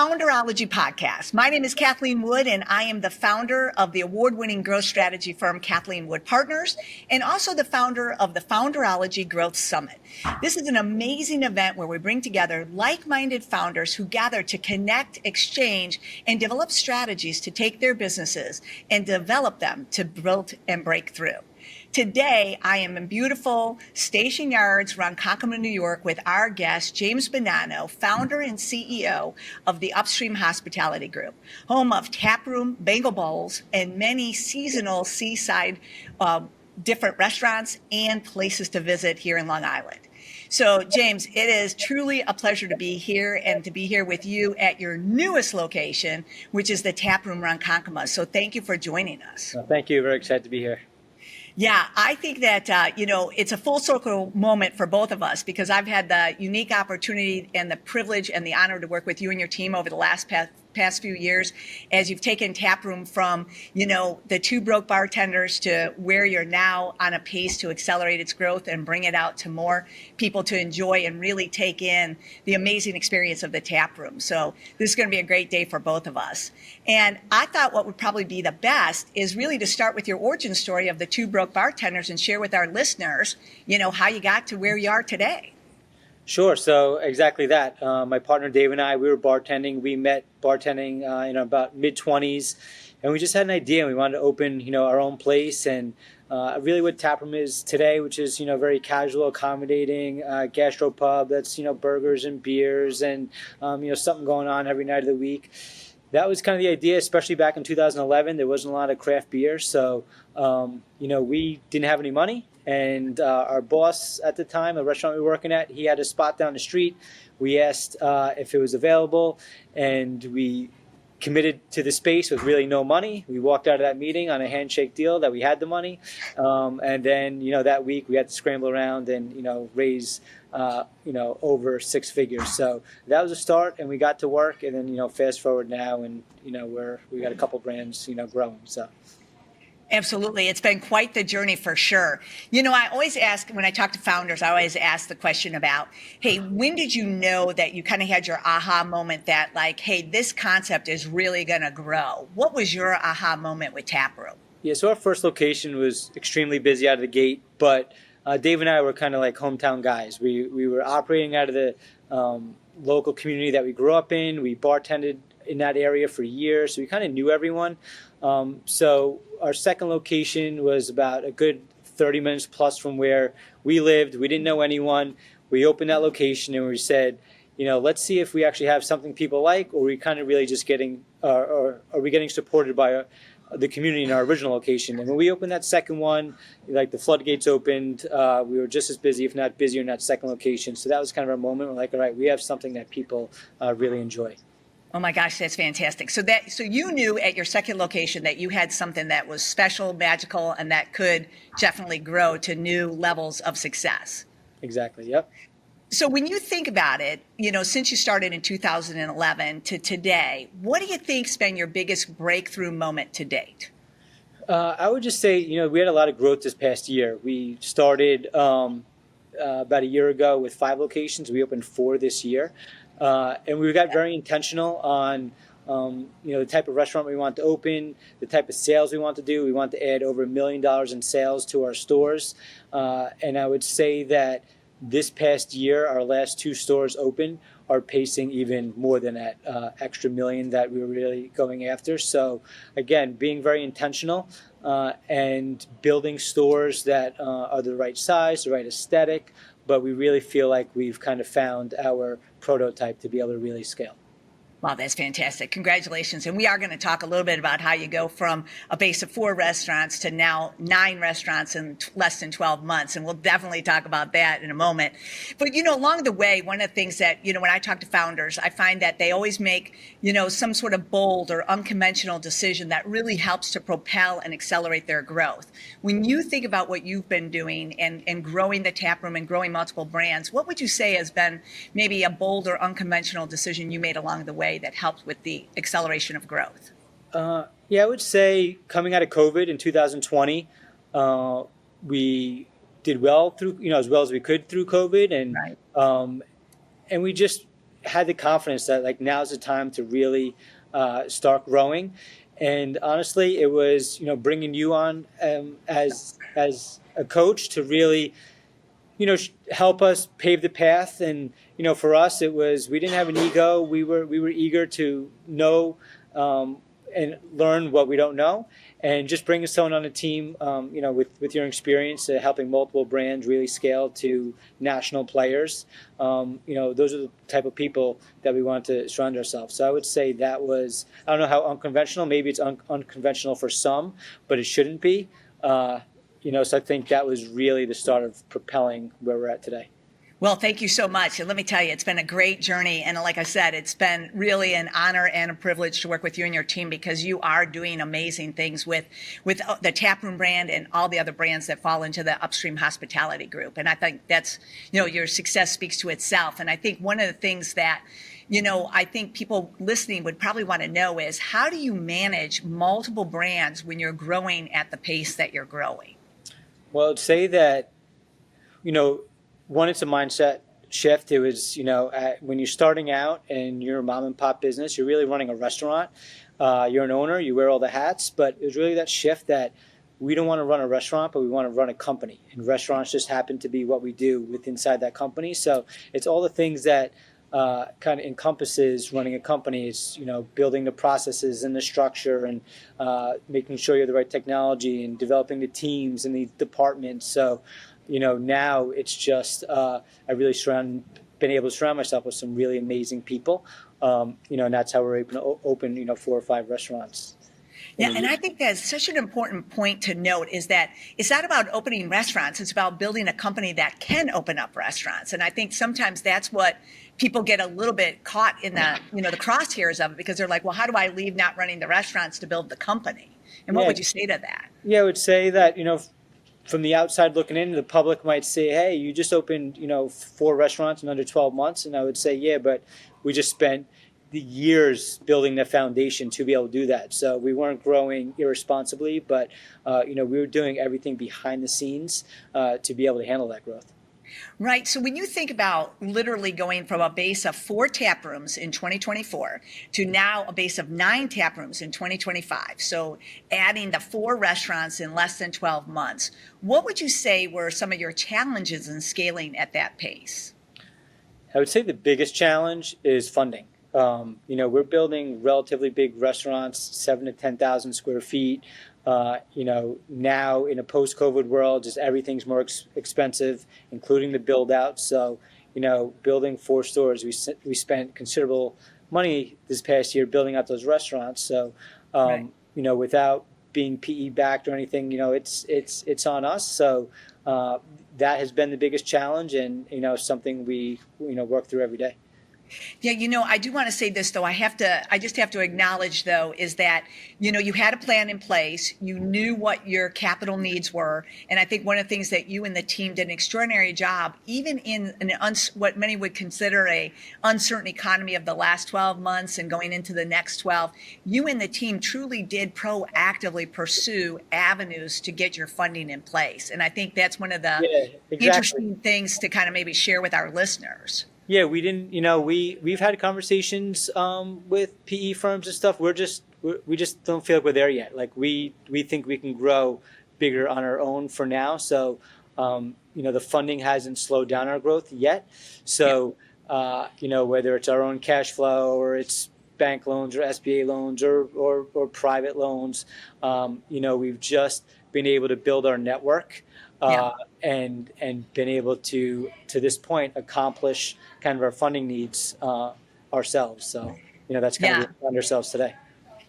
Founderology podcast. My name is Kathleen Wood, and I am the founder of the award-winning growth strategy firm Kathleen Wood Partners, and also the founder of the Founderology Growth Summit. This is an amazing event where we bring together like-minded founders who gather to connect, exchange, and develop strategies to take their businesses and develop them to build and break through. Today, I am in beautiful Station Yards, Ronkonkoma, New York, with our guest, James Bonanno, founder and CEO of the Upstream Hospitality Group, home of Taproom, Bango Bowls, and many seasonal seaside different restaurants and places to visit here in Long Island. So, James, it is truly a pleasure to be here and to be here with you at your newest location, which is the Taproom Ronkonkoma. So thank you for joining us. Well, thank you. Very excited to be here. Yeah, I think that, it's a full circle moment for both of us because I've had the unique opportunity and the privilege and the honor to work with you and your team over the last past few years as you've taken Taproom from, the two broke bartenders to where you're now on a pace to accelerate its growth and bring it out to more people to enjoy and really take in the amazing experience of the Taproom. So this is going to be a great day for both of us. And I thought what would probably be the best is really to start with your origin story of the two broke bartenders and share with our listeners, how you got to where you are today. Sure. So exactly that. My partner Dave and I, we were bartending. We met bartending in about mid-20s, and we just had an idea. We wanted to open, our own place, and really what Taproom is today, which is, very casual, accommodating gastropub. That's, burgers and beers and, something going on every night of the week. That was kind of the idea, especially back in 2011. There wasn't a lot of craft beer, so we didn't have any money. And our boss at the time, the restaurant we were working at, he had a spot down the street. We asked if it was available, and we committed to the space with really no money. We walked out of that meeting on a handshake deal that we had the money. And then, that week we had to scramble around and, raise, over six figures. So that was a start, and we got to work. And then, fast forward now, and, we got a couple brands, growing. So. Absolutely. It's been quite the journey for sure. I always ask, when I talk to founders, I always ask the question about, hey, when did you know that you kind of had your aha moment that like, hey, this concept is really going to grow? What was your aha moment with Taproom? Yeah, so our first location was extremely busy out of the gate, but Dave and I were kind of like hometown guys. We were operating out of the local community that we grew up in. We bartended in that area for years, so we kind of knew everyone. So our second location was about a good 30 minutes plus from where we lived. We didn't know anyone. We opened that location and we said, let's see if we actually have something people like, or are we kind of really just getting, or are we getting supported by the community in our original location? And when we opened that second one, like the floodgates opened, we were just as busy, if not busier, in that second location. So that was kind of our moment. We're like, all right, we have something that people really enjoy. Oh my gosh, that's fantastic. So you knew at your second location that you had something that was special, magical, and that could definitely grow to new levels of success. Exactly. Yep. So when you think about it, since you started in 2011 to today, what do you think's been your biggest breakthrough moment to date? I would just say, we had a lot of growth this past year. We started about a year ago with 5 locations. We opened 4 this year. And we got very intentional on, the type of restaurant we want to open, the type of sales we want to do. We want to add over $1 million in sales to our stores. And I would say that this past year, our last 2 stores open are pacing even more than that extra million that we were really going after. So again, being very intentional and building stores that are the right size, the right aesthetic, but we really feel like we've kind of found our prototype to be able to really scale. Wow, that's fantastic. Congratulations. And we are going to talk a little bit about how you go from a base of 4 restaurants to now 9 restaurants in less than 12 months. And we'll definitely talk about that in a moment. But, along the way, one of the things that, when I talk to founders, I find that they always make, some sort of bold or unconventional decision that really helps to propel and accelerate their growth. When you think about what you've been doing and growing the Taproom and growing multiple brands, what would you say has been maybe a bold or unconventional decision you made along the way that helped with the acceleration of growth? Yeah, I would say coming out of COVID in 2020, we did well through, as well as we could through COVID, and Right. And we just had the confidence that like now's the time to really start growing. And honestly, it was bringing you on as a coach to really help us pave the path. And for us, it was we didn't have an ego. We were eager to know and learn what we don't know, and just bringing someone on a team, with your experience, helping multiple brands really scale to national players. Those are the type of people that we want to surround ourselves. So I would say that was, I don't know how unconventional. Maybe it's unconventional for some, but it shouldn't be. So I think that was really the start of propelling where we're at today. Well, thank you so much. And let me tell you, it's been a great journey. And like I said, it's been really an honor and a privilege to work with you and your team, because you are doing amazing things with the Taproom brand and all the other brands that fall into the Upstream hospitality group. And I think that's, your success speaks to itself. And I think one of the things that I think people listening would probably want to know is, how do you manage multiple brands when you're growing at the pace that you're growing? Well, I'd say that, one, it's a mindset shift. It was, when you're starting out and you're a mom and pop business, you're really running a restaurant. You're an owner, you wear all the hats, but it was really that shift that we don't want to run a restaurant, but we want to run a company. And restaurants just happen to be what we do with inside that company. So it's all the things that kind of encompasses running a company. It's, building the processes and the structure, and making sure you have the right technology, and developing the teams and the departments. So, now it's just I really been able to surround myself with some really amazing people. And that's how we're able to open 4 or 5 restaurants. Yeah, and I think that's such an important point to note, is that it's not about opening restaurants. It's about building a company that can open up restaurants. And I think sometimes that's what people get a little bit caught in the, the crosshairs of it, because they're like, well, how do I leave not running the restaurants to build the company? And what would you say to that? Yeah, I would say that, from the outside looking in, the public might say, hey, you just opened, 4 restaurants in under 12 months. And I would say, yeah, but we just spent the years building the foundation to be able to do that. So we weren't growing irresponsibly, but we were doing everything behind the scenes to be able to handle that growth. Right. So when you think about literally going from a base of 4 tap rooms in 2024 to now a base of 9 tap rooms in 2025, so adding the 4 restaurants in less than 12 months, what would you say were some of your challenges in scaling at that pace? I would say the biggest challenge is funding. We're building relatively big restaurants, 7 to 10,000 square feet. Now in a post-COVID world, just everything's more expensive, including the build out. So, building 4 stores, we spent considerable money this past year building out those restaurants. So, Right. Without being PE backed or anything, it's on us. So, that has been the biggest challenge, and, something we, work through every day. Yeah, I do want to say this, though. I just have to acknowledge, though, is that, you had a plan in place. You knew what your capital needs were. And I think one of the things that you and the team did an extraordinary job, even in what many would consider a uncertain economy of the last 12 months and going into the next 12, you and the team truly did proactively pursue avenues to get your funding in place. And I think that's one of the interesting things to kind of maybe share with our listeners. Yeah, we didn't. We've had conversations with PE firms and stuff. We just don't feel like we're there yet. Like we think we can grow bigger on our own for now. So the funding hasn't slowed down our growth yet. So whether it's our own cash flow or it's bank loans or SBA loans or private loans, we've just been able to build our network. And been able to this point, accomplish kind of our funding needs ourselves. So, that's kind of where we find ourselves today.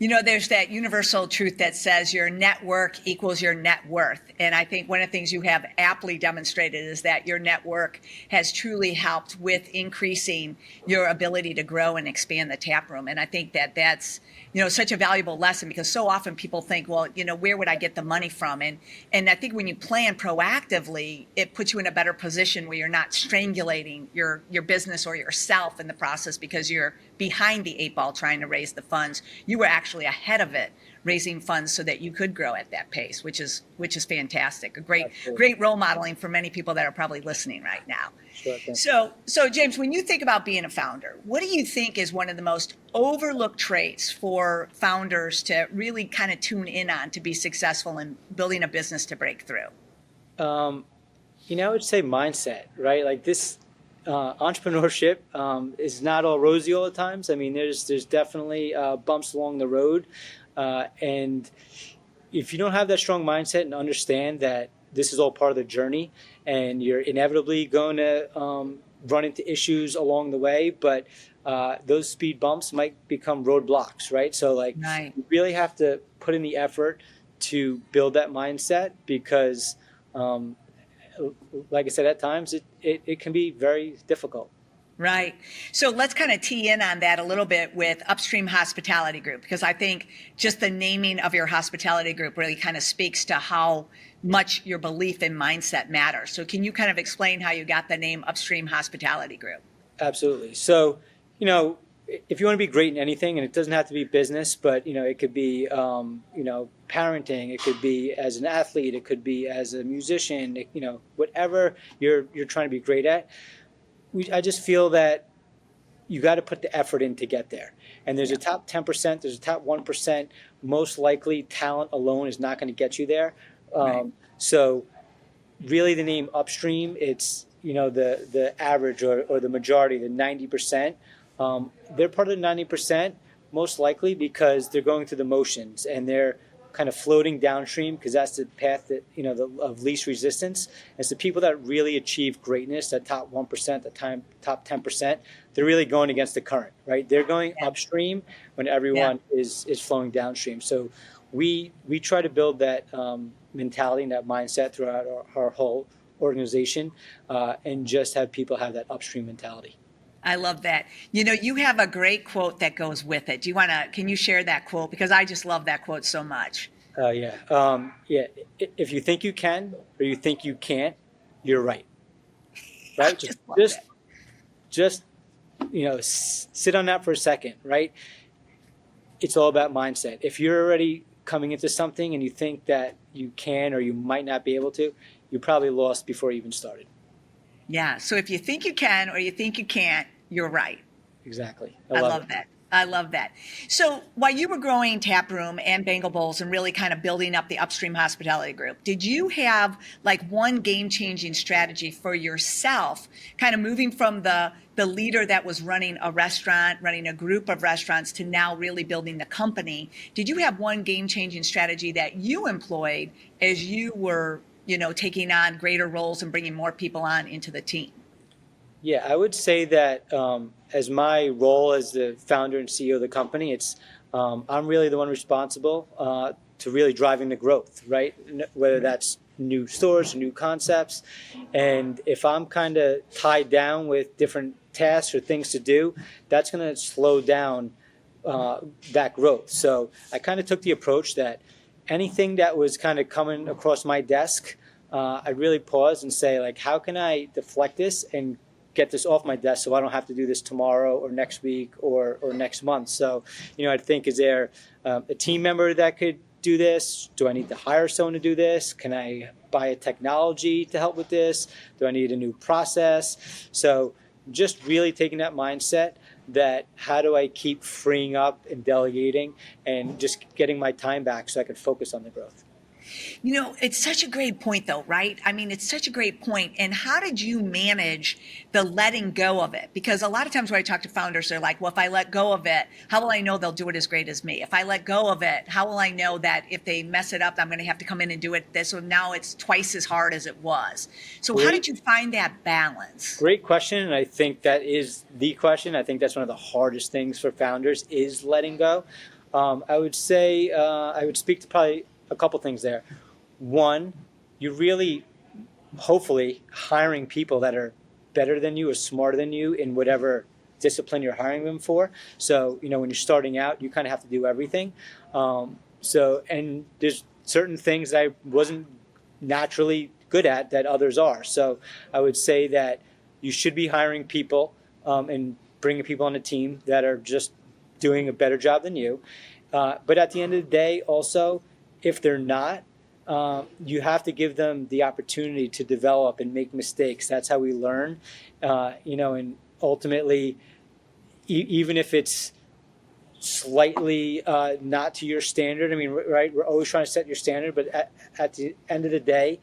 There's that universal truth that says your network equals your net worth. And I think one of the things you have aptly demonstrated is that your network has truly helped with increasing your ability to grow and expand the tap room. And I think that that's, such a valuable lesson, because so often people think, well, where would I get the money from? And I think when you plan proactively, it puts you in a better position where you're not strangulating your business or yourself in the process, because you're behind the eight ball trying to raise the funds. You were actually ahead of it, raising funds so that you could grow at that pace, which is fantastic. A great role modeling for many people that are probably listening right now. Sure, so James, when you think about being a founder, what do you think is one of the most overlooked traits for founders to really kind of tune in on to be successful in building a business to break through? I would say mindset, right? Like this entrepreneurship is not all rosy all the times. I mean, there's definitely bumps along the road. And if you don't have that strong mindset and understand that this is all part of the journey and you're inevitably going to run into issues along the way, but those speed bumps might become roadblocks, right? So like you really have to put in the effort to build that mindset because like I said, at times it can be very difficult. Right. So let's kind of tee in on that a little bit with Upstream Hospitality Group, because I think just the naming of your hospitality group really kind of speaks to how much your belief in mindset matters. So can you kind of explain how you got the name Upstream Hospitality Group? Absolutely. So, if you want to be great in anything, and it doesn't have to be business, but, it could be, parenting, it could be as an athlete, it could be as a musician, whatever you're trying to be great at. I just feel that you got to put the effort in to get there. And there's a top 10%, there's a top 1%. Most likely talent alone is not going to get you there. So really the name Upstream, it's, the average or the majority, the 90%. They're part of the 90% most likely because they're going through the motions and they're kind of floating downstream because that's the path that, of least resistance. It's the people that really achieve greatness, that top 1%, the top 10%, they're really going against the current, right? They're going upstream when everyone is flowing downstream. So we try to build that mentality and that mindset throughout our whole organization and just have people have that upstream mentality. I love that. You have a great quote that goes with it. Can you share that quote? Because I just love that quote so much. Yeah. If you think you can or you think you can't, you're right. Right? Just sit on that for a second, right? It's all about mindset. If you're already coming into something and you think that you can or you might not be able to, you probably lost before you even started. Yeah. So if you think you can or you think you can't, you're right. Exactly. I love that. I love that. So while you were growing Taproom and Bango Bowls and really kind of building up the Upstream Hospitality Group, did you have like one game-changing strategy for yourself, kind of moving from the leader that was running a restaurant, running a group of restaurants, to now really building the company? Did you have one game-changing strategy that you employed as you were taking on greater roles and bringing more people on into the team? Yeah, I would say that as my role as the founder and CEO of the company, it's I'm really the one responsible to really driving the growth, right? Whether that's new stores, new concepts. And if I'm kind of tied down with different tasks or things to do, that's going to slow down that growth. So I kind of took the approach that anything that was kind of coming across my desk, I'd really pause and say, like, how can I deflect this and get this off my desk so I don't have to do this tomorrow or next week or next month? So, I'd think, is there a team member that could do this? Do I need to hire someone to do this? Can I buy a technology to help with this? Do I need a new process? So just really taking that mindset that how do I keep freeing up and delegating and just getting my time back so I can focus on the growth. It's such a great point, though, right? I mean, it's such a great point. And how did you manage the letting go of it? Because a lot of times when I talk to founders, they're like, well, if I let go of it, how will I know they'll do it as great as me? If I let go of it, how will I know that if they mess it up, I'm going to have to come in and do it this? So now it's twice as hard as it was. So how did you find that balance? Great question. And I think that is the question. I think that's one of the hardest things for founders is letting go. I would say I would speak to probably a couple things there. One, you really, hopefully, hiring people that are better than you or smarter than you in whatever discipline you're hiring them for. So, when you're starting out, you kind of have to do everything. And there's certain things that I wasn't naturally good at that others are. So I would say that you should be hiring people and bringing people on the team that are just doing a better job than you. But at the end of the day, also, if they're not, you have to give them the opportunity to develop and make mistakes. That's how we learn, and ultimately, even if it's slightly not to your standard. I mean, right? We're always trying to set your standard, but at the end of the day,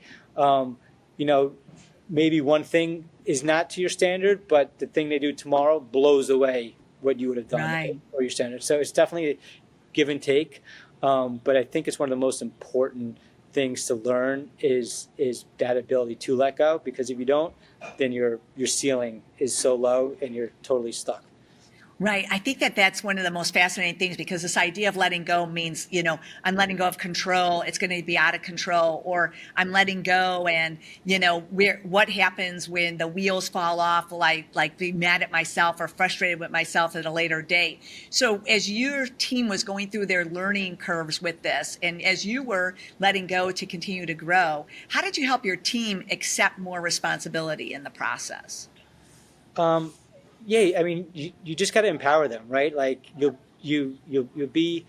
maybe one thing is not to your standard, but the thing they do tomorrow blows away what you would have done or your standard. So it's definitely a give and take. But I think it's one of the most important things to learn is that ability to let go, because if you don't, then your ceiling is so low and you're totally stuck. Right. I think that that's one of the most fascinating things, because this idea of letting go means, I'm letting go of control. It's going to be out of control, or I'm letting go. And, what happens when the wheels fall off? Will I be mad at myself or frustrated with myself at a later date? So as your team was going through their learning curves with this, and as you were letting go to continue to grow, how did you help your team accept more responsibility in the process? Yeah, I mean, you just got to empower them, right? Like you'll be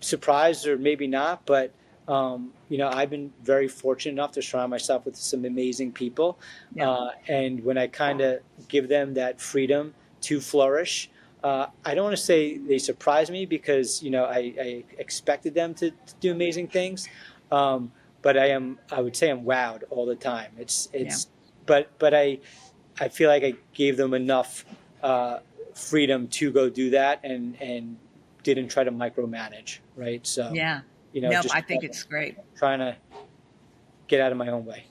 surprised or maybe not, but I've been very fortunate enough to surround myself with some amazing people, and when I kind of give them that freedom to flourish, I don't want to say they surprise me, because I expected them to do amazing things, but I would say I'm wowed all the time. But I feel like I gave them enough freedom to go do that, and didn't try to micromanage, right? So I think it's great. Trying to get out of my own way.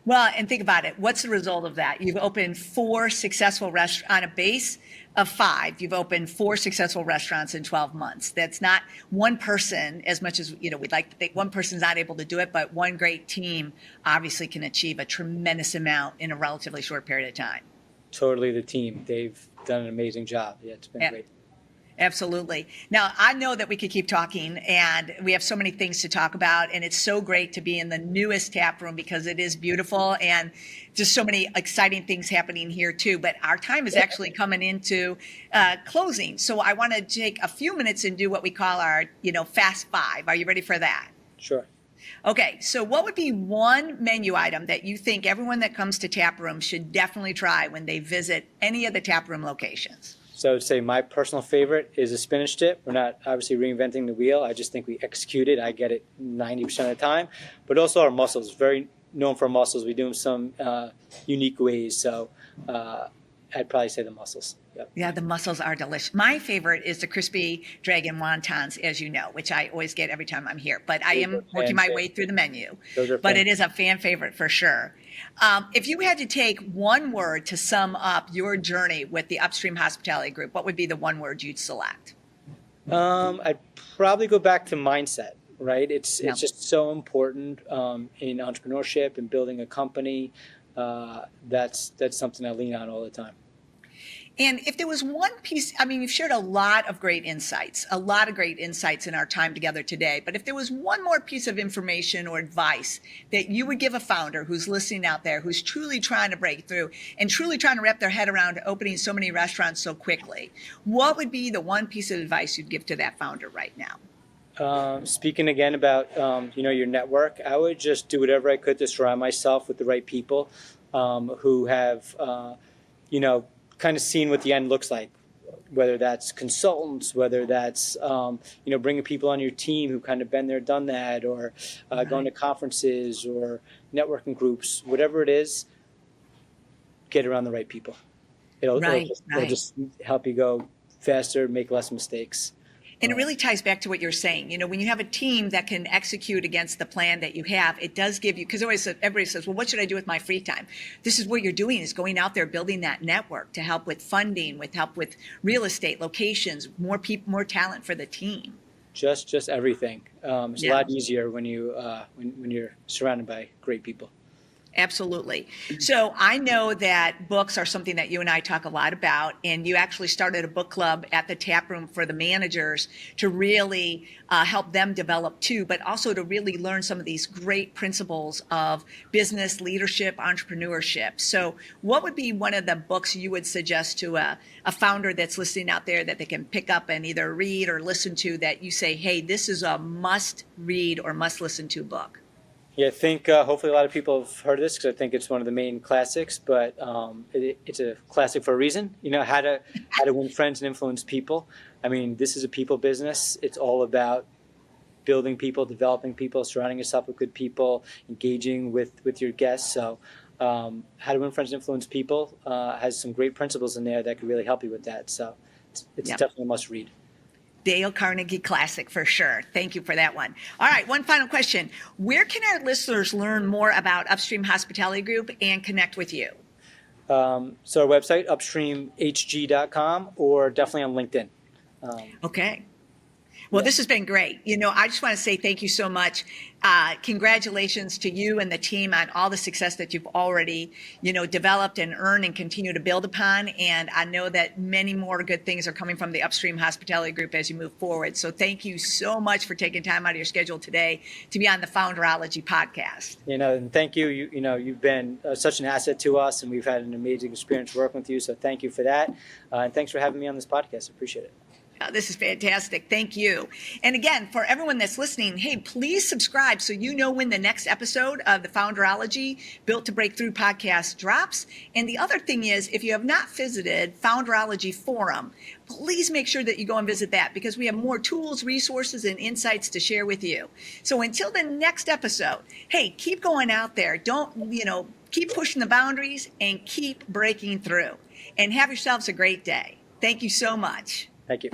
Well, and think about it. What's the result of that? You've opened 4 successful restaurants on a base of 5. You've opened 4 successful restaurants in 12 months. That's not one person, as much as we'd like to think one person's not able to do it, but one great team obviously can achieve a tremendous amount in a relatively short period of time. Totally, the team. They've done an amazing job. Yeah, it's been great. Absolutely. Now, I know that we could keep talking, and we have so many things to talk about, and it's so great to be in the newest tap room, because it is beautiful and just so many exciting things happening here too. But our time is actually coming into closing. So I want to take a few minutes and do what we call our, Fast 5. Are you ready for that? Sure. Okay, so what would be one menu item that you think everyone that comes to tap room should definitely try when they visit any of the tap room locations? So I would say my personal favorite is a spinach dip. We're not obviously reinventing the wheel. I just think we execute it. I get it 90% of the time. But also our mussels, very known for mussels. We do them some unique ways. So I'd probably say the mussels. Yep. Yeah, the mussels are delicious. My favorite is the crispy dragon wontons, as you know, which I always get every time I'm here. But I am working my way through the menu. But it is a fan favorite for sure. If you had to take one word to sum up your journey with the Upstream Hospitality Group, what would be the one word you'd select? I'd probably go back to mindset, right? It's just so important in entrepreneurship and building a company. That's something I lean on all the time. And if there was one piece, you've shared a lot of great insights in our time together today. But if there was one more piece of information or advice that you would give a founder who's listening out there, who's truly trying to break through and truly trying to wrap their head around opening so many restaurants so quickly, what would be the one piece of advice you'd give to that founder right now? Speaking again about, your network, I would just do whatever I could to surround myself with the right people who have, kind of seen what the end looks like, whether that's consultants, whether that's, bringing people on your team who kind of been there, done that, or going to conferences or networking groups, whatever it is, get around the right people. It'll just help you go faster, make less mistakes. And it really ties back to what you're saying. When you have a team that can execute against the plan that you have, it does give you, because everybody says, well, what should I do with my free time? This is what you're doing, is going out there, building that network to help with funding, with help with real estate, locations, more people, more talent for the team. Just everything. It's a lot easier when you when you're surrounded by great people. Absolutely. So I know that books are something that you and I talk a lot about, and you actually started a book club at the tap room for the managers to really help them develop too, but also to really learn some of these great principles of business, leadership, entrepreneurship. So what would be one of the books you would suggest to a founder that's listening out there that they can pick up and either read or listen to that you say, hey, this is a must read or must listen to book? Yeah, I think hopefully a lot of people have heard of this because I think it's one of the main classics. But it's a classic for a reason. You know, how to win friends and influence people. I mean, this is a people business. It's all about building people, developing people, surrounding yourself with good people, engaging with your guests. So, how to win friends and influence people has some great principles in there that could really help you with that. So, it's Yep. definitely a must read. Dale Carnegie classic for sure. Thank you for that one. All right, one final question. Where can our listeners learn more about Upstream Hospitality Group and connect with you? So our website, upstreamhg.com, or definitely on LinkedIn. Okay. Well, Yeah. this has been great. You know, I just want to say thank you so much. Congratulations to you and the team on all the success that you've already, developed and earned and continue to build upon. And I know that many more good things are coming from the Upstream Hospitality Group as you move forward. So thank you so much for taking time out of your schedule today to be on the Founderology podcast. And thank you. You've been such an asset to us, and we've had an amazing experience working with you. So thank you for that, and thanks for having me on this podcast. I appreciate it. Oh, this is fantastic. Thank you. And again, for everyone that's listening, hey, please subscribe so you know when the next episode of the Founderology Built to Break Through podcast drops. And the other thing is, if you have not visited Founderology Forum, please make sure that you go and visit that because we have more tools, resources, and insights to share with you. So until the next episode, hey, keep going out there. Keep pushing the boundaries and keep breaking through. And have yourselves a great day. Thank you so much. Thank you.